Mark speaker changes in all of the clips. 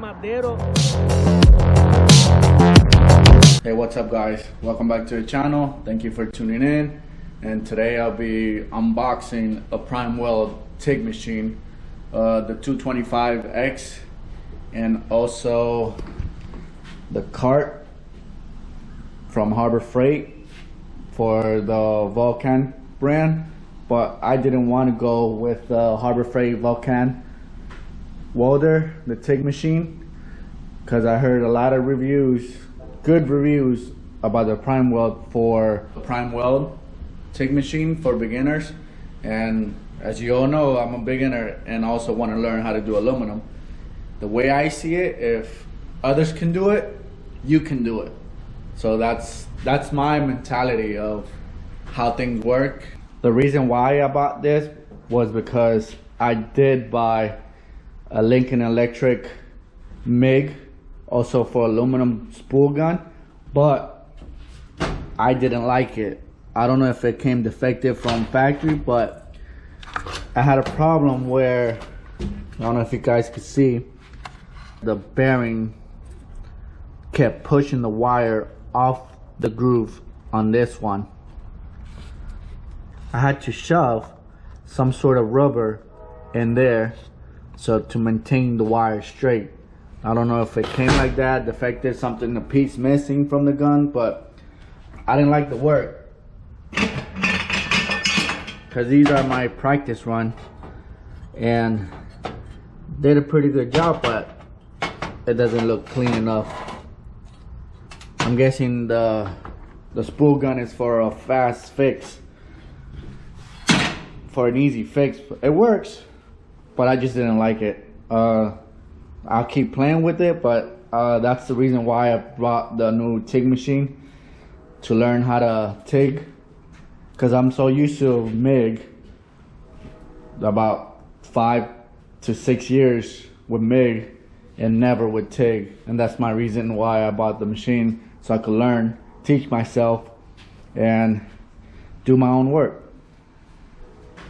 Speaker 1: Hey, what's up guys? Welcome back to the channel. Thank you for tuning in. And today I'll be unboxing a Prime Weld TIG machine, the 225X, and also the cart from Harbor Freight for the Vulcan brand. But I didn't want to go with the Harbor Freight Vulcan welder, the TIG machine, because I heard a lot of reviews, good reviews about the Prime Weld TIG machine for beginners. And as you all know, I'm a beginner and also want to learn how to do aluminum. The way I see it, if others can do it, you can do it. So that's my mentality of how things work. The reason why I bought this was because I did buy a Lincoln Electric MIG, also for aluminum spool gun, but I didn't like it. I don't know if it came defective from factory, but I had a problem where, I don't know if you guys could see, the bearing kept pushing the wire off the groove on this one. I had to shove some sort of rubber in there so to maintain the wire straight. I don't know if it came like that, defective, something, a piece missing from the gun, but I didn't like the work, because these are my practice run and did a pretty good job, but it doesn't look clean enough. I'm guessing the spool gun is for a fast fix, for an easy fix. It works, but I just didn't like it. I'll keep playing with it, but that's the reason why I brought the new TIG machine, to learn how to TIG, because I'm so used to MIG, about 5 to 6 years with MIG and never with TIG. And that's my reason why I bought the machine, so I could learn, teach myself, and do my own work.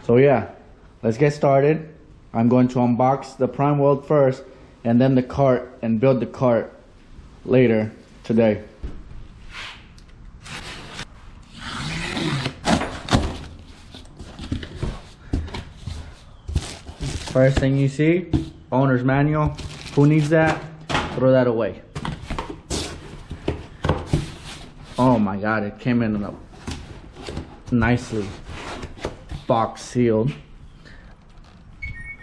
Speaker 1: So yeah, let's get started. I'm going to unbox the Prime Weld first, and then the cart, and build the cart later today. First thing you see, owner's manual. Who needs that? Throw that away. Oh my god, it came in a nicely box sealed.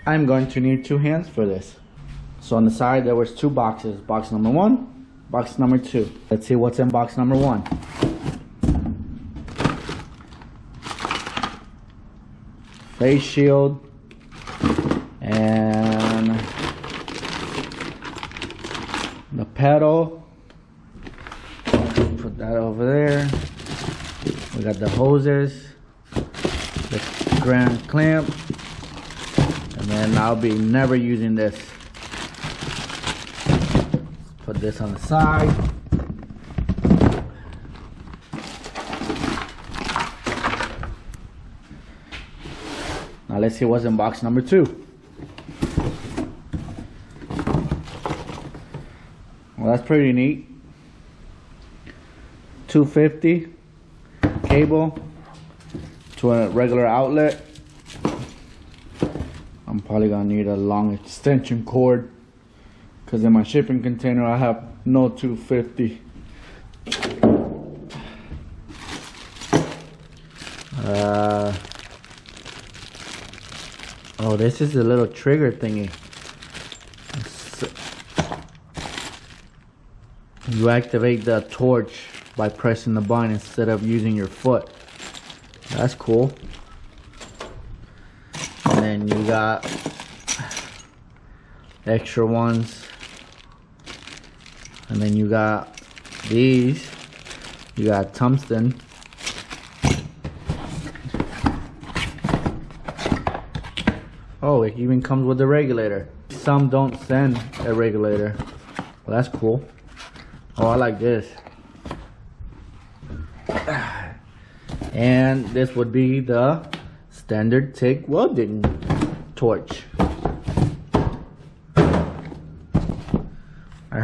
Speaker 1: I'm going to need 2 hands for this. So on the side there was 2 boxes, box number 1, box number 2. Let's see what's in box number 1. Face shield and the pedal. Put that over there. We got the hoses, the grand clamp, and then I'll be never using this. Put this on the side. Now let's see what's in box number 2. Well, that's pretty neat. 250 cable to a regular outlet. I'm probably gonna need a long extension cord, because in my shipping container I have no 250. Oh, this is a little trigger thingy. You activate the torch by pressing the button instead of using your foot. That's cool. And then you got extra ones. And then you got these. You got tungsten. Oh, it even comes with a regulator. Some don't send a regulator. Well, that's cool. Oh, I like this. And this would be the standard TIG welding torch.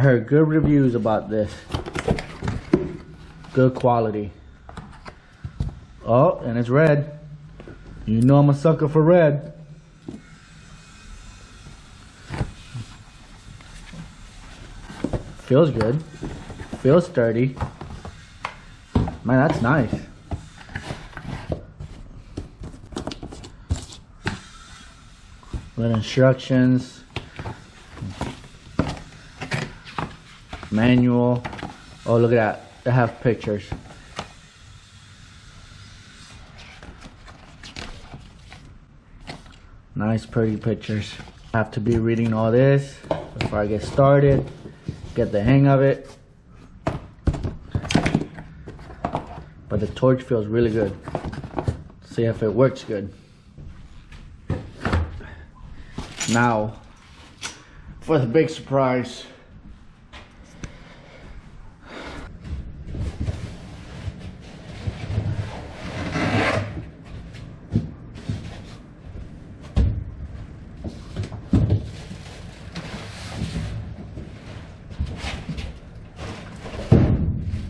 Speaker 1: heard good reviews about this. Good quality. Oh, and it's red. You know I'm a sucker for red. Feels good. Feels sturdy. Man, that's nice. With instructions. Manual. Oh, look at that. They have pictures. Nice, pretty pictures. I have to be reading all this before I get started. Get the hang of it. But the torch feels really good. See if it works good. Now, for the big surprise.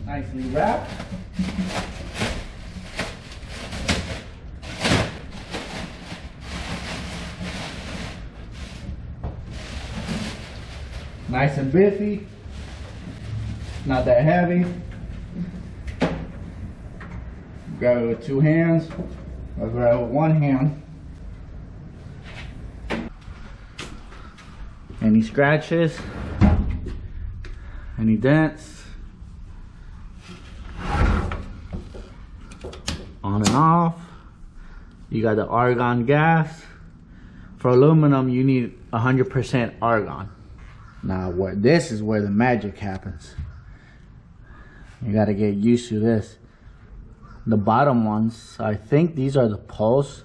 Speaker 1: Nicely wrapped. Nice and biffy. Not that heavy. Grab it with two hands. I'll grab it with one hand. Any scratches? Any dents? On and off. You got the argon gas. For aluminum, you need 100% argon. Now, this is where the magic happens. You got to get used to this. The bottom ones, I think these are the poles.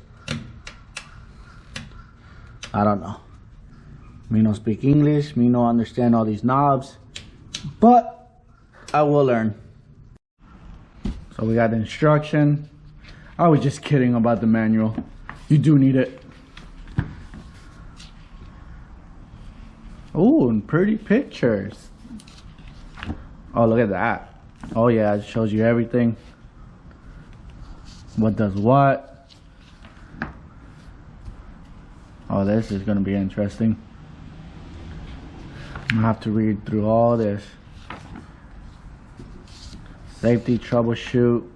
Speaker 1: I don't know. Me no speak English. Me no understand all these knobs. But I will learn. So we got the instruction. I was just kidding about the manual. You do need it. Oh, and pretty pictures. Oh, look at that. Oh yeah, it shows you everything. What does what. Oh, this is gonna be interesting. I have to read through all this. Safety, troubleshoot.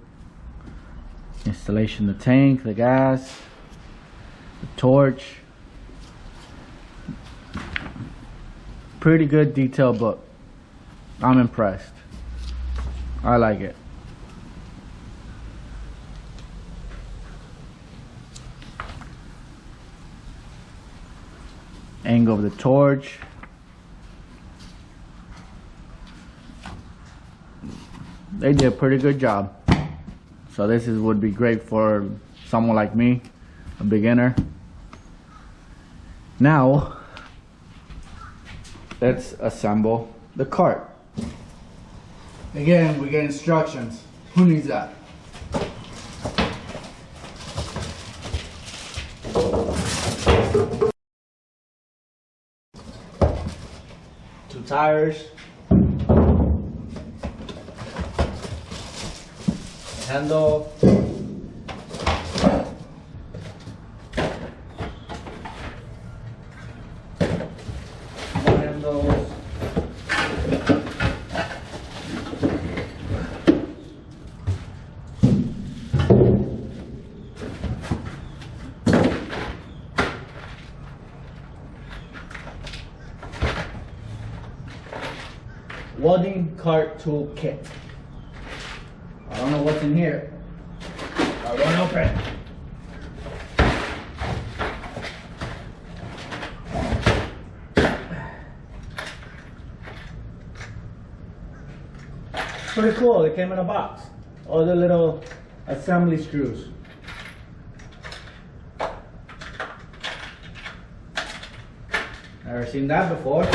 Speaker 1: Installation of the tank, the gas, the torch. Pretty good detailed book. I'm impressed. I like it. Angle of the torch. They did a pretty good job. So this would be great for someone like me, a beginner. Now, let's assemble the cart. Again, we get instructions. Who needs that? Two tires. Handle. More handles. Welding cart tool kit. I don't know what's in here. I won't open it. Pretty cool. It came in a box. All the little assembly screws. Never seen that before.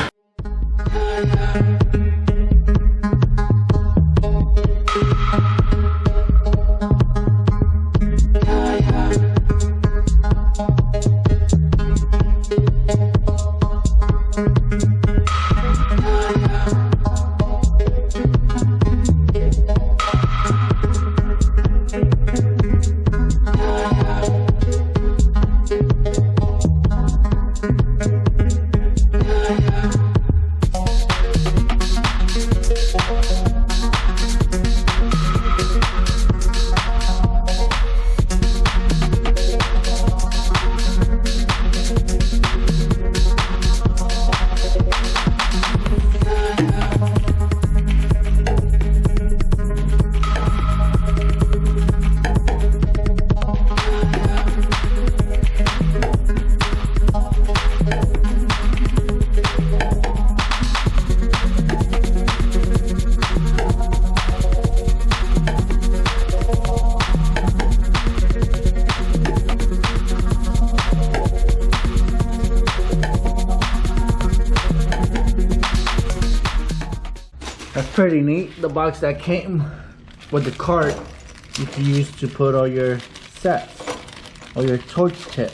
Speaker 1: pretty neat. The box that came with the cart you can use to put all your sets or your torch tips.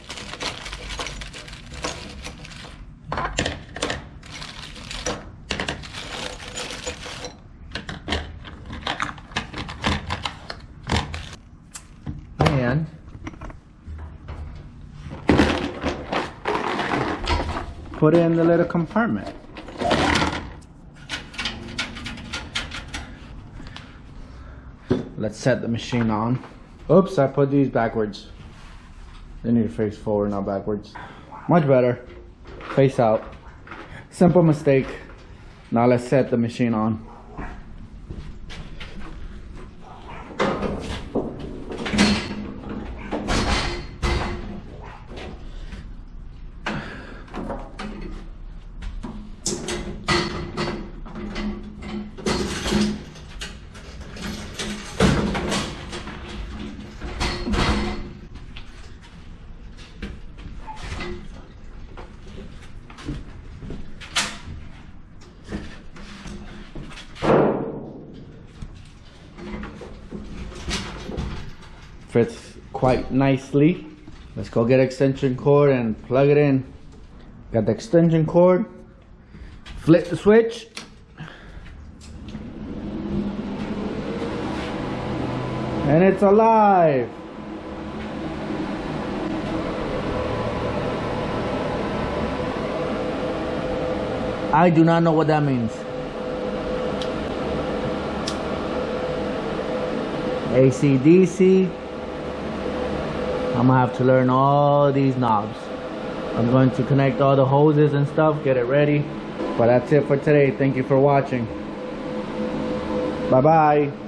Speaker 1: And put it in the little compartment. Let's set the machine on. Oops, I put these backwards. They need to face forward, not backwards. Much better. Face out. Simple mistake. Now let's set the machine on. Fits quite nicely. Let's go get extension cord and plug it in. Got the extension cord. Flip the switch. And it's alive. I do not know what that means. AC, DC. I'm gonna have to learn all these knobs. I'm going to connect all the hoses and stuff, get it ready. But that's it for today. Thank you for watching. Bye bye.